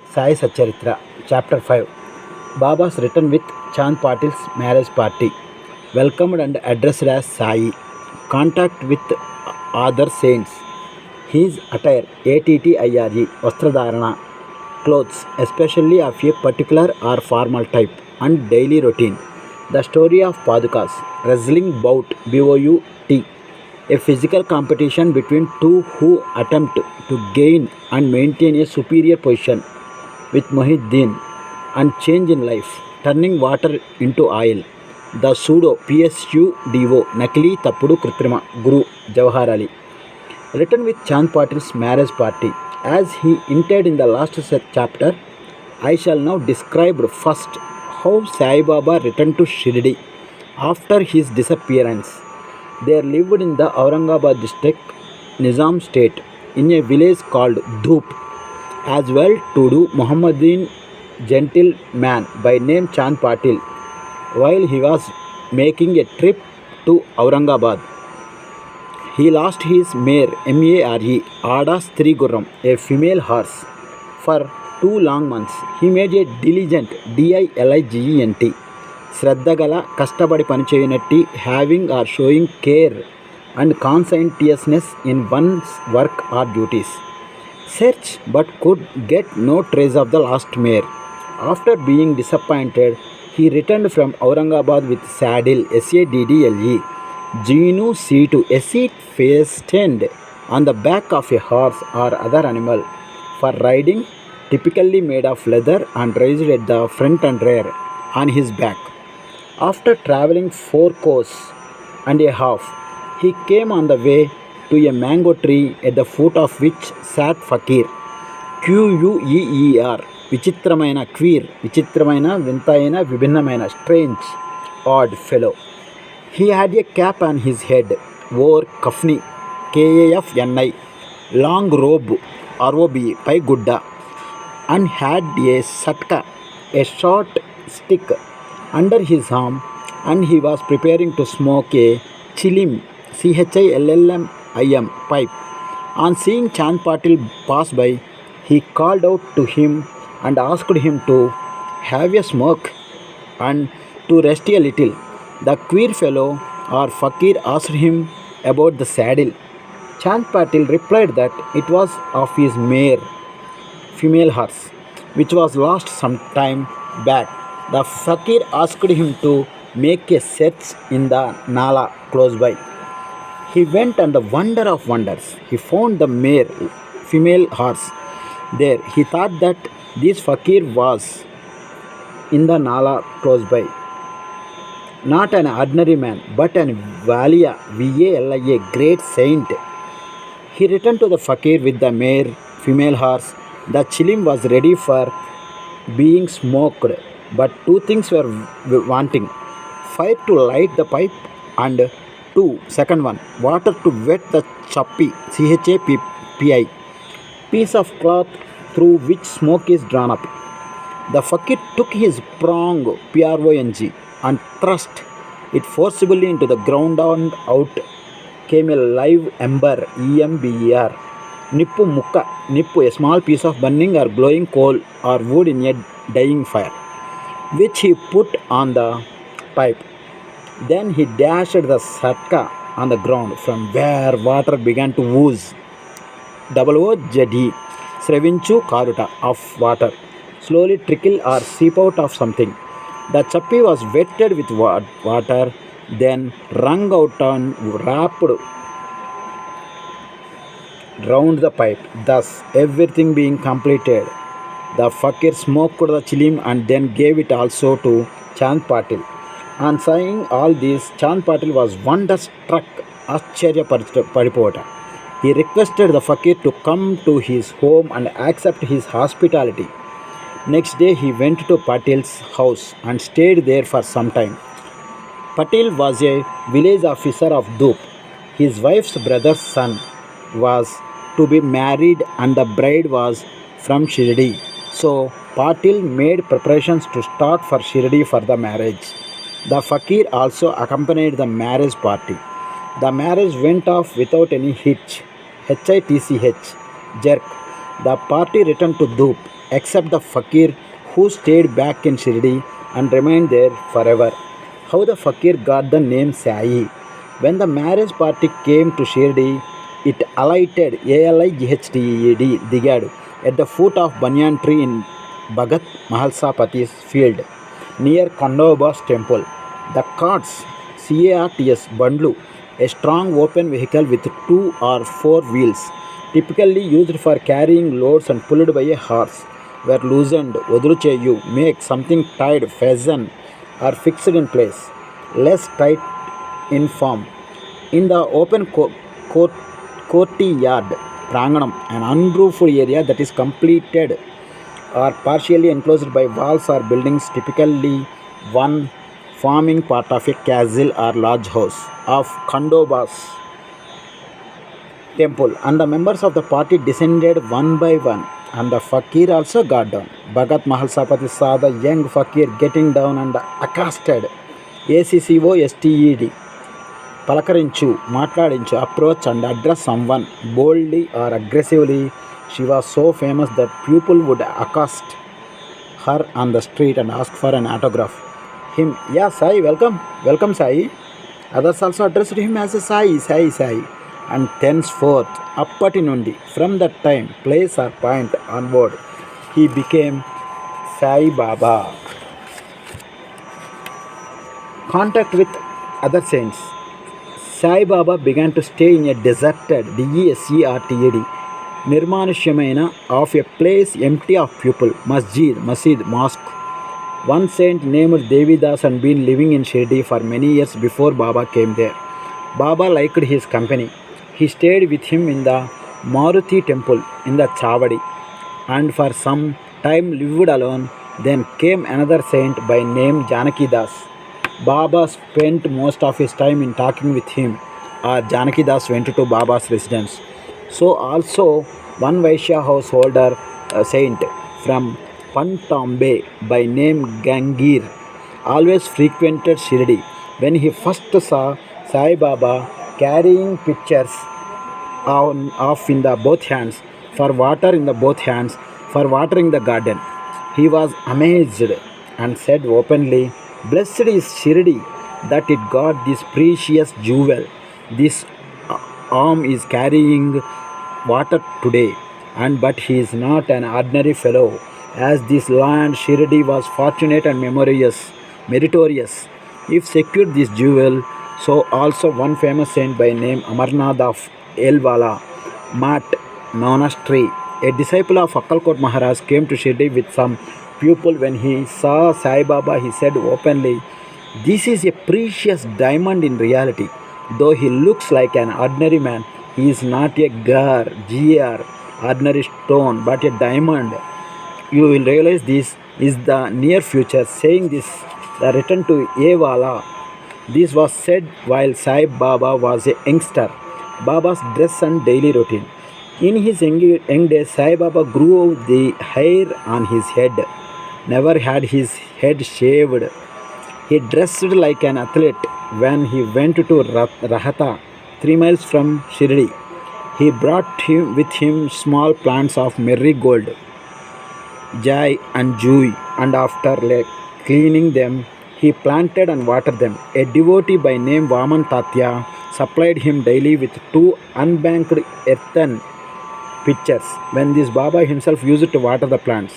Sai Satcharitra, Chapter 5. Baba's return with Chand Patil's marriage party. Welcomed and addressed as Sai. Contact with other saints. His attire, ATTIRE, Vastradharana, clothes, especially of a particular or formal type, and daily routine. The story of Padukas, wrestling bout, BOUT, a physical competition between two who attempt to gain and maintain a superior position with Muhyiddin, and change in life, turning water into oil. The pseudo PSUDO, Nakli Tapudu Kritrima, Guru Jawahar Ali. Written with Chand Patil's marriage party. As he hinted in the last chapter, I shall now describe first how Sai Baba returned to Shirdi after his disappearance. They lived in the Aurangabad district, Nizam state, in a village called Dhoop. As well-to-do Mohammedan gentleman by name Chand Patil, while he was making a trip to Aurangabad, he lost his mare MARE, Ada Stri Gurram, a female horse. For 2 long months, he made a diligent DILIGENT, Shraddagala Kastabadi Panichayinatti, having or showing care and conscientiousness in one's work or duties. Search but could get no trace of the lost mare. After being disappointed, he returned from Aurangabad with saddle SADDLE, Genu seat, a seat fastened on the back of a horse or other animal for riding, typically made of leather and raised at the front and rear on his back. After traveling 4 kos and a half, he came on the way to a mango tree at the foot of which sat Fakir, QUEER, Vichitramaina, queer, Vichitramaina, Vintaina, Vibhinnamaina, strange, odd fellow. He had a cap on his head, wore kafni, KAFNI, long robe, ROB, pai gudda, and had a satka, a short stick, under his arm, and he was preparing to smoke a chilim, CHILLMIM pipe. On seeing Chand Patil pass by, he called out to him and asked him to have a smoke and to rest a little. The queer fellow or Fakir asked him about the saddle. Chand Patil replied that it was of his mare, female horse, which was lost some time back. The Fakir asked him to make a search in the Nala close by. He went, and the wonder of wonders, he found the mare, female horse there. He thought that this Fakir was in the Nala close by, not an ordinary man, but an Valia, VALIA, great saint. He returned to the Fakir with the mare, female horse. The chilim was ready for being smoked, but 2 things were wanting: fire to light the pipe, and second one, water to wet the chappi, CHAPPI, piece of cloth through which smoke is drawn up. The Fakir took his prong, PRONG, and thrust it forcibly into the ground, and out came a live ember, EMBER. Nippu mukka, nippu, a small piece of burning or glowing coal or wood in a dying fire, which he put on the pipe. Then he dashed the satka on the ground, from where water began to ooze. OOZD, Srevinchu Karuta, of water, slowly trickle or seep out of something. The chappi was wetted with water, then wrung out and wrapped round the pipe. Thus, everything being completed, the Fakir smoked the chilim and then gave it also to Chand Patil. On seeing all this, Chand Patil was wonder-struck, Ascharya Paripota. He requested the Fakir to come to his home and accept his hospitality. Next day, he went to Patil's house and stayed there for some time. Patil was a village officer of Dhoop. His wife's brother's son was to be married, and the bride was from Shirdi. So, Patil made preparations to start for Shirdi for the marriage. The Fakir also accompanied the marriage party. The marriage went off without any hitch, HITCH, jerk. The party returned to Dhoop. except the fakir who stayed back in Shirdi and remained there forever. How the fakir got the name Sai? When the marriage party came to Shirdi, it alighted ALIGHTED Digadu at the foot of banyan tree in Bhagat Mahalsapati's field near Khandoba's temple. The carts, CARTS Bandlu, a strong open vehicle with 2 or 4 wheels, typically used for carrying loads and pulled by a horse, were loosened. Odrucheyu make something tied, fasten, or fixed in place, less tight in form. In the open courtyard pranganam, an unroofed area that is completed or partially enclosed by walls or buildings, typically one forming part of a castle or large house of Khandoba's temple, and the members of the party descended one by one, and the fakir also got down. Bhagat Mahalsapati saw the young fakir getting down and accosted. ACCOSTED Palakarinchu, Matladinchu, approach and address someone boldly or aggressively. She was so famous that people would accost her on the street and ask for an autograph. Him, yeah, Sai, welcome, welcome, Sai. Others also addressed him as a Sai, Sai, Sai. And thenceforth, appati nundi, from that time, place or point onward, he became Sai Baba. Contact with other saints. Sai Baba began to stay in a deserted, DESERTED, Nirmanushyamaina of a place empty of people, Masjid, mosque. One saint named Devidas had been living in Shirdi for many years before Baba came there. Baba liked his company. He stayed with him in the Maruti temple in the Chavadi and for some time lived alone. Then came another saint by name Janaki Das. Baba spent most of his time in talking with him, or Janaki Das went to Baba's residence. So also one Vaishya householder saint from Pantambe by name Gangir always frequented Shirdi. When he first saw Sai Baba carrying pitchers of in the both hands for water in the both hands for watering the garden, he was amazed and said openly, "Blessed is Shirdi that it got this precious jewel. This arm is carrying water today, and but he is not an ordinary fellow. As this land Shirdi was fortunate and meritorious, if secured this jewel, so also one famous saint by name Amarnath of Elwala, Mat Monastery, a disciple of Akkalkot Maharaj, came to Shirdi with some pupil. When he saw Sai Baba, he said openly, 'This is a precious diamond in reality. Though he looks like an ordinary man, he is not a GR, ordinary stone, but a diamond. You will realize this is the near future.' Saying this, the return to Ewala. This was said while Sai Baba was a youngster. Baba's dress and daily routine. In his young days, Sai Baba grew the hair on his head, never had his head shaved. He dressed like an athlete. When he went to Rahata, 3 miles from Shirdi, he brought with him small plants of marigold, jai and joy, and after cleaning them, he planted and watered them. A devotee by name Vaman Tatya supplied him daily with 2 unbanked earthen pitchers. When this Baba himself used to water the plants,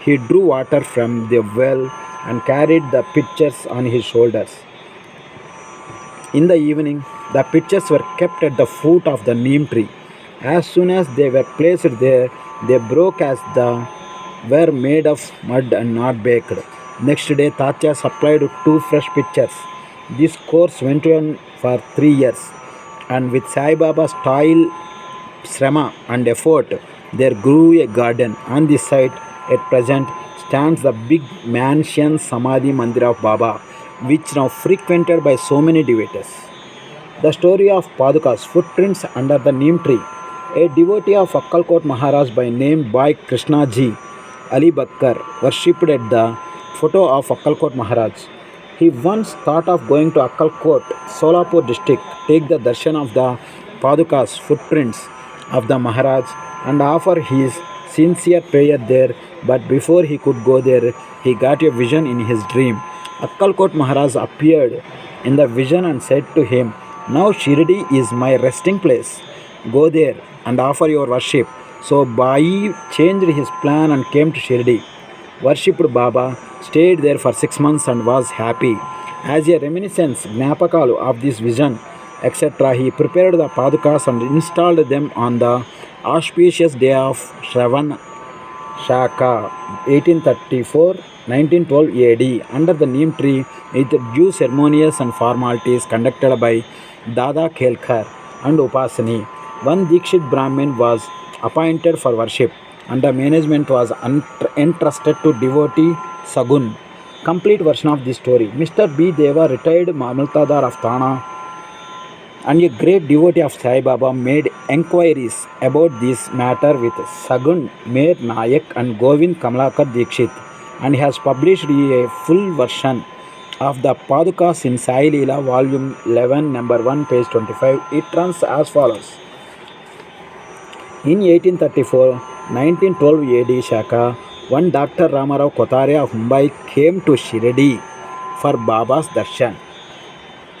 he drew water from the well and carried the pitchers on his shoulders. In the evening, the pitchers were kept at the foot of the neem tree. As soon as they were placed there, they broke as they were made of mud and not baked. Next day, Tatya supplied 2 fresh pitchers. This course went on for 3 years, and with Sai Baba's toil, srama and effort, there grew a garden. On this site, at present, stands the big mansion Samadhi Mandir of Baba, which now frequented by so many devotees. The story of Paduka's footprints under the neem tree. A devotee of Akkalkot Maharaj by name Bhai Krishna Ji Ali Bakkar worshipped at the photo of Akkalkot Maharaj. He once thought of going to Akkalkot, Solapur district, take the darshan of the Paduka's footprints of the Maharaj and offer his sincere prayer there, but before he could go there, he got a vision in his dream. Akkalkot Maharaj appeared in the vision and said to him, "Now Shirdi is my resting place. Go there and offer your worship." So Bai changed his plan and came to Shirdi, worshipped Baba, stayed there for 6 months and was happy. As a reminiscence, Gnapakalu of this vision, etc., he prepared the Padukas and installed them on the auspicious day of Shravan Shaka 1834-1912 AD under the neem tree with due ceremonies and formalities conducted by Dada Kelkar and Upasani. One Dikshit Brahmin was appointed for worship and the management was entrusted to devotee Sagun. Complete version of this story. Mr. B. Deva, retired Mamaltadar of Thana and a great devotee of Sai Baba, made enquiries about this matter with Sagun Mer Nayak and Govind Kamalakar Dikshit, and he has published a full version of the Padukas in Sai Leela, volume 11, number 1, page 25. It runs as follows. In 1834-1912 AD Shaka, one Dr. Ramarao Kotare of Mumbai came to Shirdi for Baba's darshan.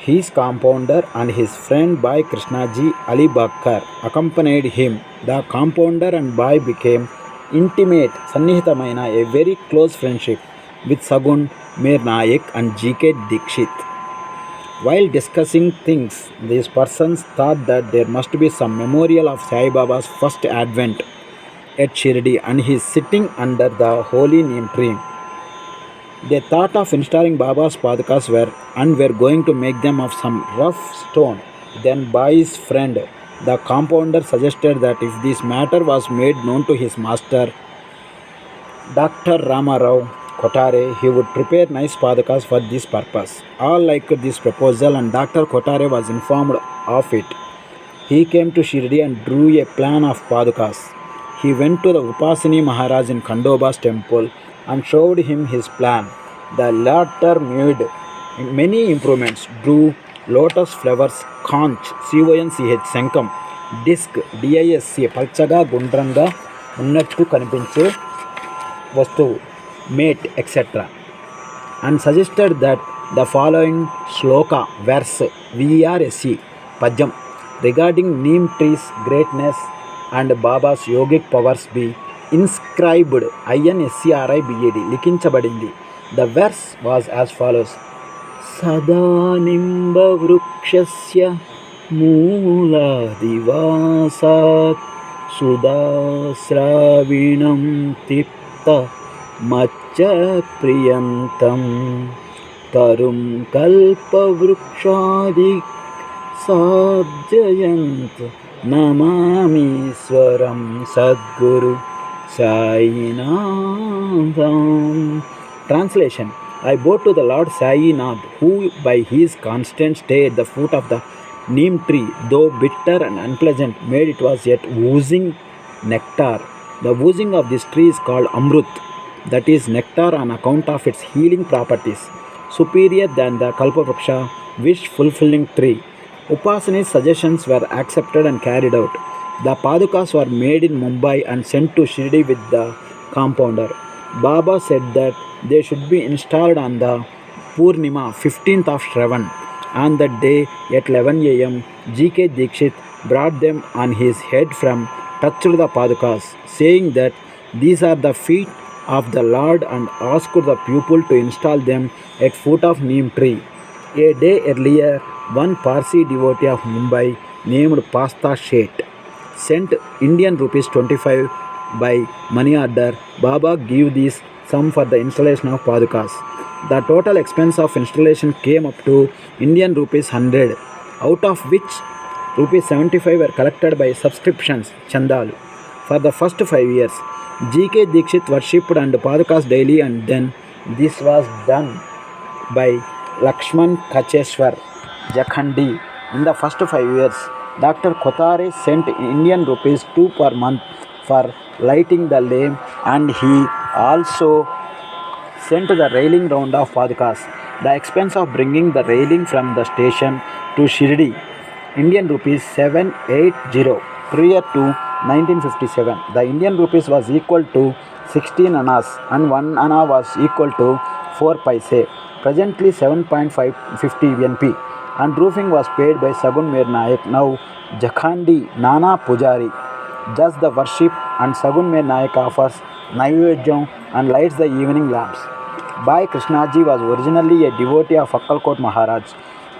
His compounder and his friend Bhai Krishnaji Ali Bakkar accompanied him. The compounder and Bhai became intimate, Sannihitamaina, a very close friendship with Sagun Mir Nayak and G.K. Dikshit. While discussing things, these persons thought that there must be some memorial of Sai Baba's first advent at Shirdi and his sitting under the holy neem tree. They thought of installing Baba's Padukas and were going to make them of some rough stone. Then Bai's friend, the compounder, suggested that if this matter was made known to his master, Dr. Ramarao Kotare, he would prepare nice Padukas for this purpose. All liked this proposal and Dr. Kotare was informed of it. He came to Shirdi and drew a plan of Padukas. He went to the Upasani Maharaj in Khandoba's temple and showed him his plan. The latter made many improvements, drew lotus flowers, conch, CONCH, శంఖం, disc, DISC, పల్చగా గుండ్రంగా ఉన్నట్టు కనిపించే వస్తువు, mate, etc. and suggested that the following shloka, verse, VRSE, పద్యం, regarding neem trees' greatness and Baba's yogic powers be inscribed, INSCRIBED, లిఖించబడింది. The verse was as follows. Sada nimba vrukshasya mooladivasat sudasravinam tipta macha priyantam tarum kalpa vrukshadik sadjayant namami swaram sadguru Sainadam. Translation. I bowed to the Lord Sainath, who by his constant stay at the foot of the neem tree, though bitter and unpleasant, made it was yet oozing nectar. The oozing of this tree is called Amrut, that is nectar, on account of its healing properties, superior than the Kalpavruksha, wish-fulfilling tree. Upasani's suggestions were accepted and carried out. The Padukas were made in Mumbai and sent to Shirdi with the compounder. Baba said that they should be installed on the Purnima, 15th of Shravan. On that day at 11 a.m., G.K. Dikshit brought them on his head from touched the Padukas, saying that these are the feet of the Lord, and asked the pupil to install them at foot of neem tree. A day earlier, one Parsi devotee of Mumbai named Pasta Shet sent Indian rupees 25 by money order. Baba gave this sum for the installation of Padukas. The total expense of installation came up to Indian rupees 100, out of which rupees 75 were collected by subscriptions, Chandalu. For the first 5 years, G.K. Dikshit worshipped and Padukas daily, and then this was done by Lakshman Kacheswar Jakhandi. In the first 5 years, Dr. Kotare sent Indian rupees 2 per month for lighting the lamp, and he also sent the railing round of Padukas. The expense of bringing the railing from the station to Shirdi, Indian rupees 780. Prior to 1957. The Indian rupees was equal to 16 annas and 1 anna was equal to 4 paise. Presently 7.550 NP. And roofing was paid by Sagun Mir Nayak. Now Jakhandi Nana Pujari does the worship and Sagun Mir Nayak offers Naivedjam and lights the evening lamps. Bhai Krishnaji was originally a devotee of Akkalkot Maharaj.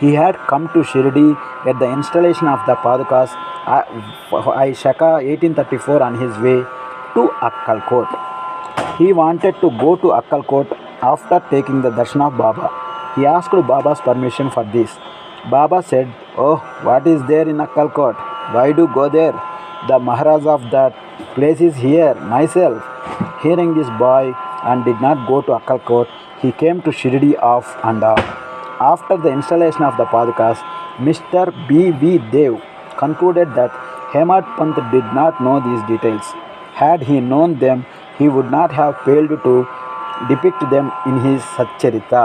He had come to Shirdi at the installation of the Padukas Shaka 1834 on his way to Akkalkot. He wanted to go to Akkalkot after taking the darshan of Baba. He asked Baba's permission for this. Baba said, "Oh, what is there in Akkalkot? Why do go there? The Maharaj of that place is here, myself." Hearing this boy and did not go to Akkalkot, he came to Shirdi off and on. After the installation of the Padukas, Mr. B.V. Dev concluded that Hemad Pant did not know these details. Had he known them, he would not have failed to depict them in his Satcharita.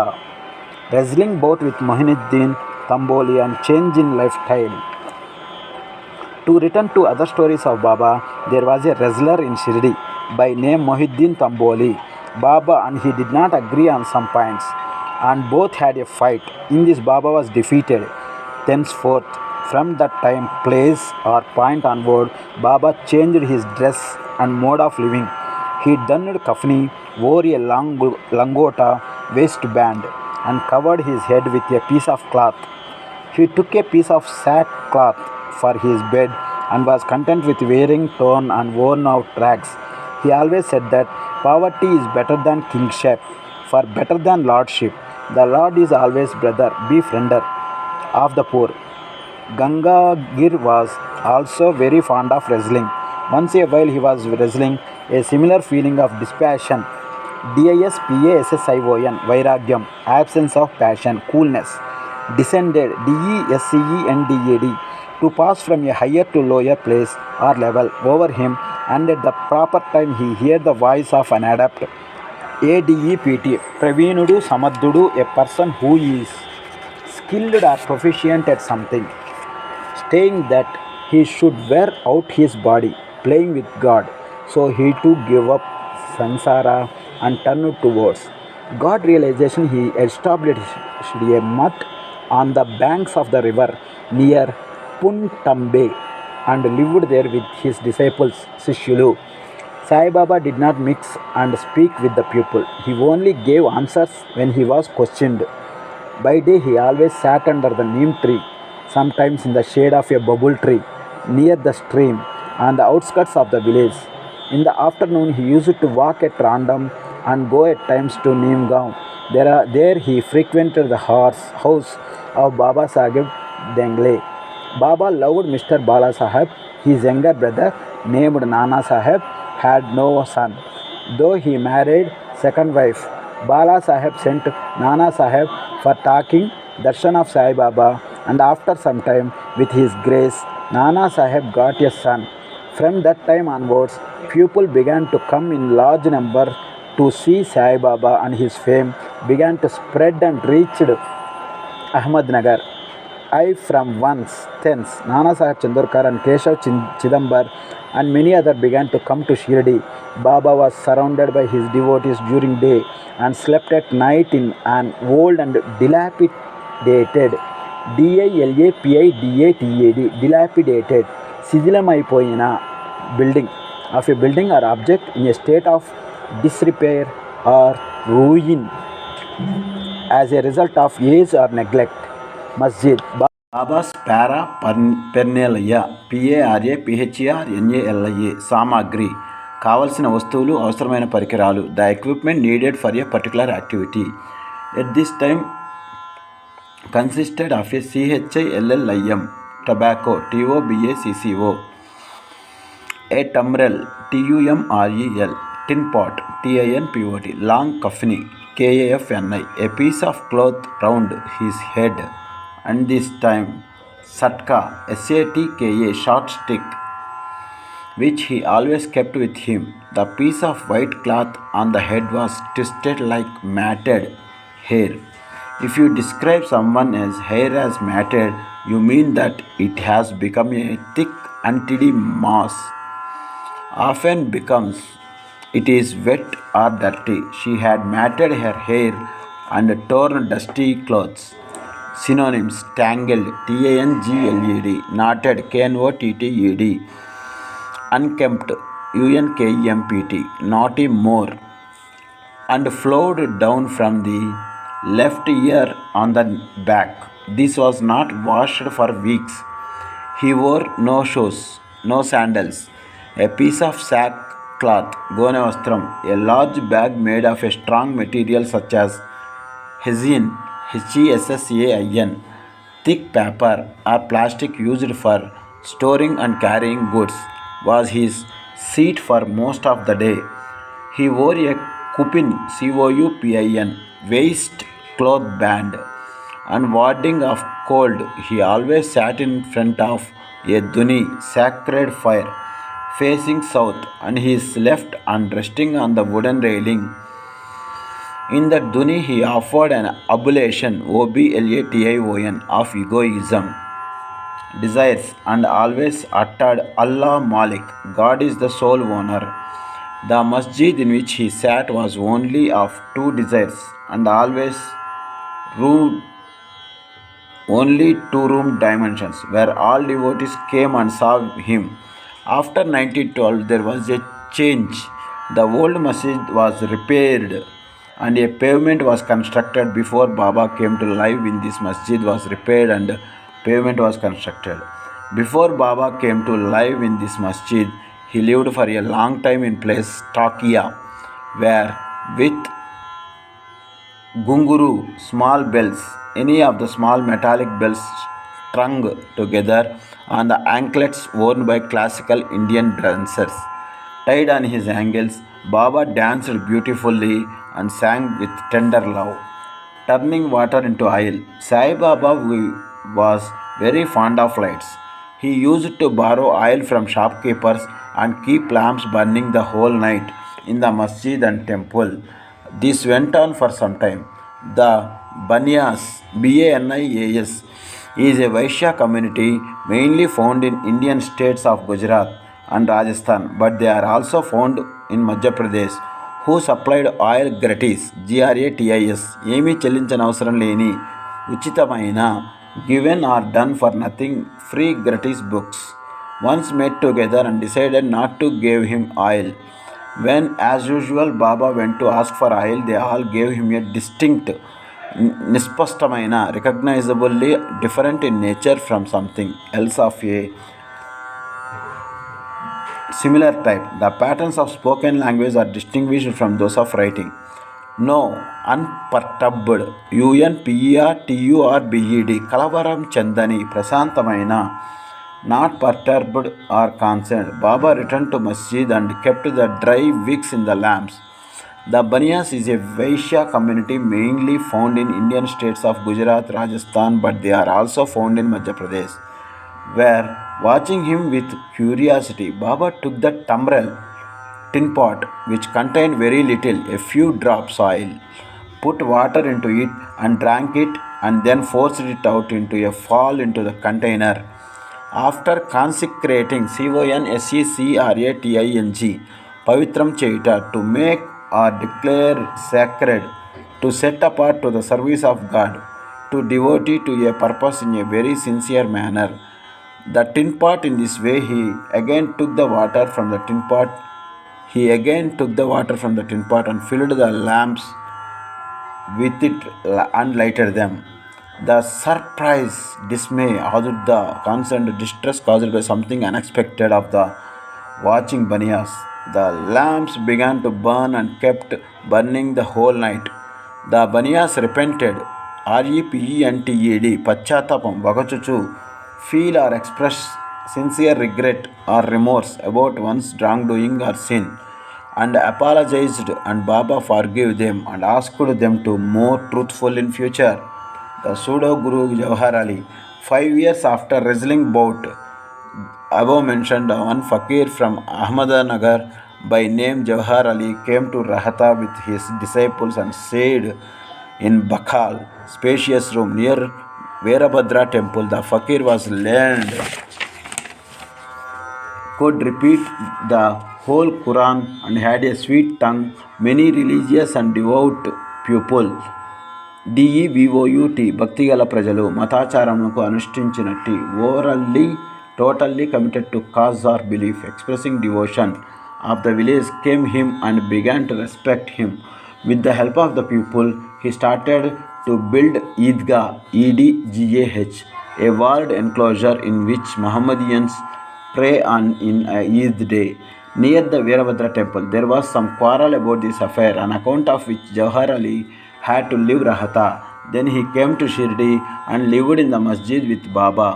Wrestling bout with Mohinuddin Tamboli and change in lifestyle. To return to other stories of Baba, there was a wrestler in Shirdi by name Mohinuddin Tamboli. Baba and he did not agree on some points, and both had a fight. In this, Baba was defeated. Thenceforth, from that time, place or point onward, Baba changed his dress and mode of living. He donned kafni, wore a langota waistband, and covered his head with a piece of cloth. He took a piece of sackcloth for his bed and was content with wearing torn and worn out rags. He always said that poverty is better than kingship, for better than lordship. The Lord is always brother, befriender of the poor. Gangagir was also very fond of wrestling. Once a while he was wrestling, a similar feeling of dispassion, DISPASSION, Vairagyam, absence of passion, coolness, descended, DESCENDAD, to pass from a higher to lower place or level over him, and at the proper time he heard the voice of an adept. ADEPT, Praveenudu Samadhudu, a person who is skilled or proficient at something, saying that he should wear out his body, playing with God. So he too gave up samsara and turned towards God realization. He established a mutt on the banks of the river near Puntambe and lived there with his disciples, Sishyulu. Sai Baba did not mix and speak with the people. He only gave answers when he was questioned. By day he always sat under the neem tree, sometimes in the shade of a bubble tree, near the stream, on the outskirts of the village. In the afternoon he used to walk at random and go at times to Neemgaon. There he frequented the house of Baba Sahib Dengle. Baba loved Mr. Bala Sahib. His younger brother, named Nana Sahib, had no son, though he married second wife. Bala Sahib sent Nana Sahib for taking darshan of Sai Baba, and after some time, with his grace, Nana Sahib got a son. From that time onwards, people began to come in large number to see Sai Baba, and his fame began to spread and reached Ahmednagar. I from thence Nana Sahib Chandorkar and Keshav Chidambar and many others began to come to Shirdi. Baba was surrounded by his devotees during day and slept at night in an old and dilapidated dilapidated శిథిలమైపోయిన building of a building or object in a state of disrepair or ruin as a result of age or neglect. Masjid. Baba's paraphernalia, PARAPHERNALIA, సామాగ్రి, కావలసిన వస్తువులు, అవసరమైన పరికరాలు, the equipment needed for a particular activity. At this time consisted of a CHILLIM, tobacco, TOBACCO, a tumbrel, TUMREL, tin pot, TINPOT, long kafni, KAFNI, a piece of cloth round his head, and this time satka, SATKA, short stick, which he always kept with him. The piece of white cloth on the head was twisted like matted hair. If you describe someone's hair as matted, you mean that it has become a thick untidy mass. often becomes it is wet or dirty. She had matted her hair and torn dusty clothes. Synonyms: tangled, tangled, knotted, knotted, unkempt, unkempt, naughty more, and flowed down from the left ear on the back. This was not washed for weeks. He wore no shoes, no sandals, a piece of sackcloth, gonavastram, a large bag made of a strong material such as hessian, hessian, thick paper or plastic used for storing and carrying goods, was his seat for most of the day. He wore a coupin, waist cloth band, and warding off cold, he always sat in front of a duni, sacred fire, facing south, and his left and resting on the wooden railing. In that duni, he offered an oblation, oblation, of egoism, desires, and always uttered Allah Malik, God is the sole owner. The masjid in which he sat was only of two desires and always ruled only two-room dimensions, where all devotees came and saw him. After 1912, there was a change. The old masjid was repaired and a pavement was constructed. Before Baba came to live in this masjid was repaired and pavement was constructed. Before Baba came to live in this masjid, he lived for a long time in place Takia, where with gunguru, small bells, any of the small metallic bells strung together on the anklets worn by classical Indian dancers, tied on his ankles, Baba danced beautifully and sang with tender love, turning water into oil. Sai Baba was very fond of lights. He used to borrow oil from shopkeepers and keep lamps burning the whole night in the masjid and temple. This went on for some time. The Banias, Banias, is a Vaishya community mainly found in Indian states of Gujarat and Rajasthan, but they are also found in Madhya Pradesh, who supplied oil gratis, gratis, ఏమీ చెల్లించనవసరం లేని ఉచితమైన, given or done for nothing, free gratis books. Once met together and decided not to give him oil. When, as usual, Baba went to ask for oil, they all gave him a distinct, nispastamaina, recognizably different in nature from something else of a similar type. The patterns of spoken language are distinguished from those of writing. No, unperturbed, unperturbed, కలవరం చందని, ప్రశాంతమైన, not perturbed or concerned. Baba returned to masjid and kept the dry wicks in the lamps. The Banias is a Vaishya community mainly found in Indian states of Gujarat, Rajasthan, but they are also found in Madhya Pradesh. Where, watching him with curiosity, Baba took the tumbrel, tin pot, which contained very little, a few drops oil, put water into it and drank it, and then forced it out into a fall into the container. After consecrating consecrating pavitram cheita, to make or declare sacred, to set apart to the service of God, to devotee to a purpose in a very sincere manner. The tin pot, in this way, he again took the water from the tin pot. He again took the water from the tin pot and filled the lamps with it and lighted them. The surprise, dismay, the concerned distress caused by something unexpected of the watching Banias. The lamps began to burn and kept burning the whole night. The Banias repented, repented, pachatapam, vagachuchu, feel or express sincere regret or remorse about one's wrongdoing or sin, and apologized, and Baba forgave them and asked them to be more truthful in future. The pseudo Guru Jawahar Ali, 5 years after wrestling bout above mentioned, one fakir from Ahmednagar by name Jawahar Ali came to Rahata with his disciples and stayed in Bakhal, spacious room near Veerabhadra temple. The fakir was learned, could repeat the whole Quran and had a sweet tongue, many religious and devout pupil. DEVOUT భక్తిగల ప్రజలు మతాచారములకు అనుష్ఠించినట్టి orally totally committed to cause or belief, expressing devotion of the village came him and began to respect him. With the help of the people, he started to build Eidgah, EDGAH, a walled enclosure in which Mohammedans pray on in Eid day. Near the Veerabhadra temple, there was some quarrel about this affair, on account of which Jawhar Ali had to leave Rahata. Then he came to Shirdi and lived in the masjid with Baba.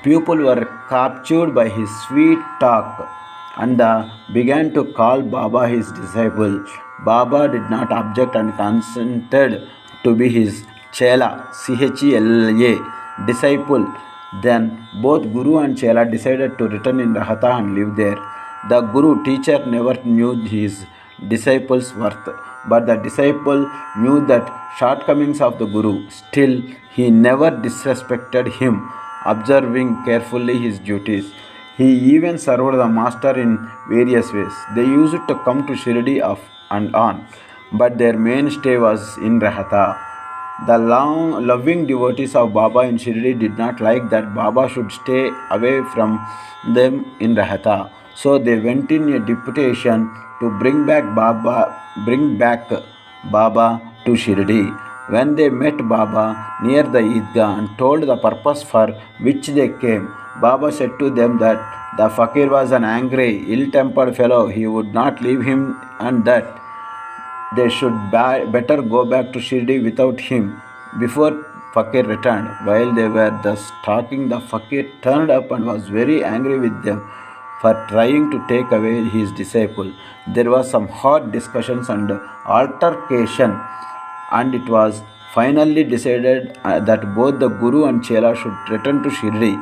People were captured by his sweet talk and began to call Baba his disciple. Baba did not object and consented to be his Chela, CHELA, disciple. Then both Guru and Chela decided to return in Rahata and live there. The Guru teacher never knew his disciple's worth, but the disciple knew the shortcomings of the Guru. Still, he never disrespected him, observing carefully his duties. He even served the master in various ways. They used to come to Shirdi off and on, but their mainstay was in Rahata. The loving devotees of Baba in Shirdi did not like that Baba should stay away from them in Rahata. So they went in a deputation to bring back Baba to Shirdi. When they met Baba near the Eidgah and told the purpose for which they came, Baba said to them that the fakir was an angry, ill-tempered fellow. He would not leave him, and that they should better go back to Shirdi without him before fakir returned. While they were thus talking, the fakir turned up and was very angry with them for trying to take away his disciple. There was some hot discussions and altercation, and it was finally decided that both the Guru and Chela should return to Shirdi.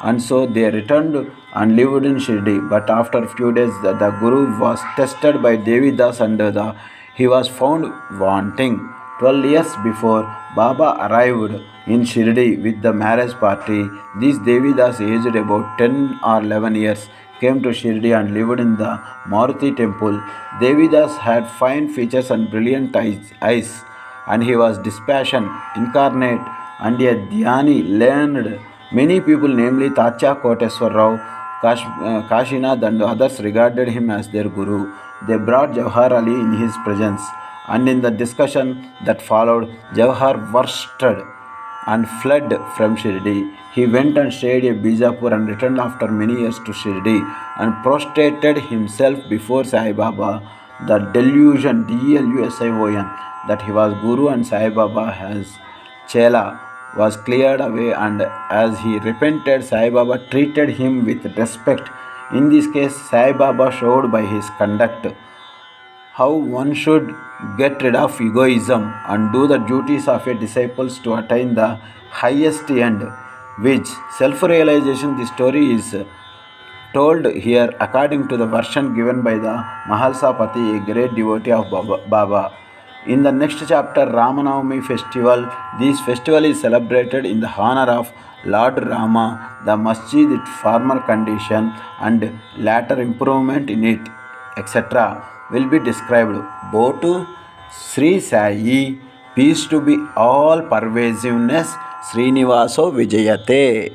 And so they returned and lived in Shirdi. But after a few days, the Guru was tested by Devidas and he was found wanting. 12 years before Baba arrived in Shirdi with the marriage party, these Devidas, aged about 10 or 11 years, came to Shirdi and lived in the Moorthy temple. Devidas had fine features and brilliant eyes, and he was dispassion incarnate and a dhyani learned. Many people, namely Tacha Koteswar Rao, Kashinath and others, regarded him as their guru. They brought Jawhar Ali in his presence, and in the discussion that followed, Jawhar worsted and fled from Shirdi. He went and stayed at Bijapur and returned after many years to Shirdi and prostrated himself before Sai Baba. The delusion, DELUSION, that he was Guru and Sai Baba as Chela was cleared away, and as he repented, Sai Baba treated him with respect. In this case, Sai Baba showed by his conduct how one should get rid of egoism and do the duties of a disciple to attain the highest end, which self-realization. The story is told here according to the version given by the Mahalsapati, a great devotee of Baba. In the next chapter, Ramanavami festival. This festival is celebrated in the honor of Lord Rama, the masjid, its former condition and later improvement in it, etc. will be described. Both Sri Sai, peace to be all pervasiveness, Srinivaso Vijayate.